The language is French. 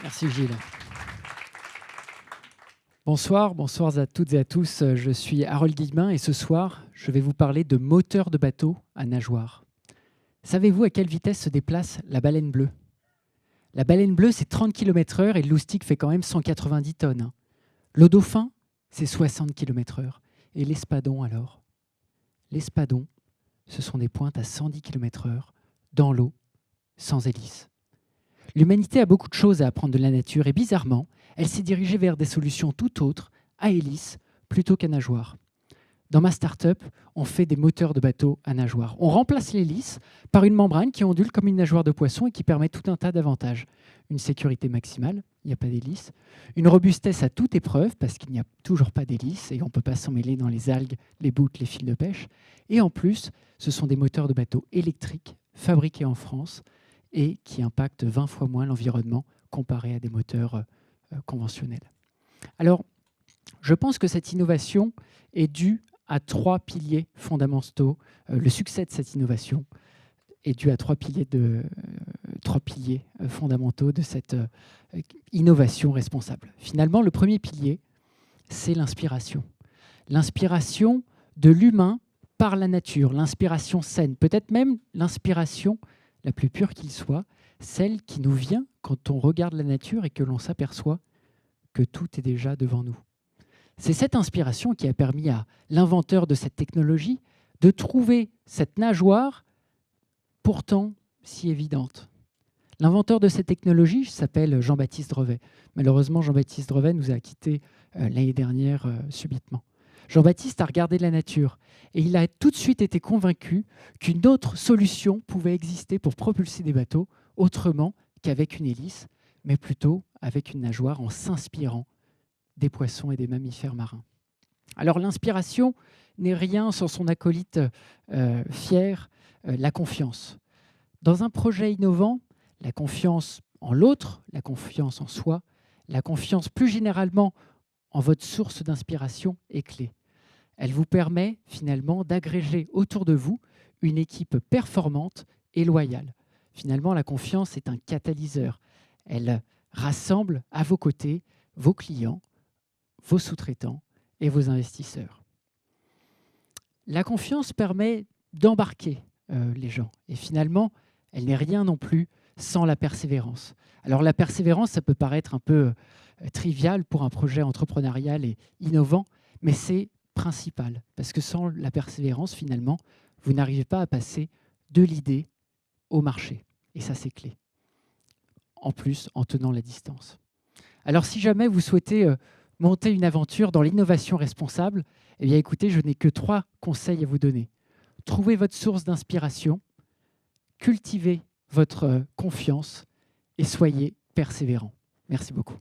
Merci Gilles. Bonsoir, bonsoir à toutes et à tous. Je suis Harold Guillemin et ce soir, je vais vous parler de moteurs de bateau à nageoires. Savez-vous à quelle vitesse se déplace la baleine bleue? La baleine bleue, c'est 30 km/h et le loustic fait quand même 190 tonnes. Le dauphin, c'est 60 km/h. Et l'espadon alors? L'espadon, ce sont des pointes à 110 km/h dans l'eau, sans hélice. L'humanité a beaucoup de choses à apprendre de la nature et bizarrement, elle s'est dirigée vers des solutions tout autres, à hélice, plutôt qu'à nageoire. Dans ma start-up, on fait des moteurs de bateau à nageoire. On remplace l'hélice par une membrane qui ondule comme une nageoire de poisson et qui permet tout un tas d'avantages. Une sécurité maximale, il n'y a pas d'hélice. Une robustesse à toute épreuve, parce qu'il n'y a toujours pas d'hélice et on ne peut pas s'emmêler dans les algues, les bouttes, les fils de pêche. Et en plus, ce sont des moteurs de bateau électriques fabriqués en France et qui impactent 20 fois moins l'environnement comparé à des moteurs conventionnels. Alors, je pense que cette innovation est due à trois piliers fondamentaux. Le succès de cette innovation est dû à trois piliers fondamentaux de cette innovation responsable. Finalement, le premier pilier, c'est l'inspiration. L'inspiration de l'humain par la nature, l'inspiration saine, peut-être même l'inspiration la plus pure qu'il soit, celle qui nous vient quand on regarde la nature et que l'on s'aperçoit que tout est déjà devant nous. C'est cette inspiration qui a permis à l'inventeur de cette technologie de trouver cette nageoire pourtant si évidente. L'inventeur de cette technologie s'appelle Jean-Baptiste Drevet. Malheureusement, Jean-Baptiste Drevet nous a quittés l'année dernière subitement. Jean-Baptiste a regardé la nature et il a tout de suite été convaincu qu'une autre solution pouvait exister pour propulser des bateaux autrement qu'avec une hélice, mais plutôt avec une nageoire en s'inspirant des poissons et des mammifères marins. Alors l'inspiration n'est rien sans son acolyte fier, la confiance. Dans un projet innovant, la confiance en l'autre, la confiance en soi, la confiance plus généralement en votre source d'inspiration est clé. Elle vous permet finalement d'agréger autour de vous une équipe performante et loyale. Finalement, la confiance est un catalyseur. Elle rassemble à vos côtés vos clients, vos sous-traitants et vos investisseurs. La confiance permet d'embarquer les gens. Et finalement, elle n'est rien non plus sans la persévérance. Alors la persévérance, ça peut paraître un peu trivial pour un projet entrepreneurial et innovant, mais c'est principal, parce que sans la persévérance, finalement, vous n'arrivez pas à passer de l'idée au marché. Et ça, c'est clé. En plus, en tenant la distance. Alors si jamais vous souhaitez monter une aventure dans l'innovation responsable, eh bien écoutez, je n'ai que 3 conseils à vous donner. Trouvez votre source d'inspiration, cultivez votre confiance et soyez persévérant. Merci beaucoup.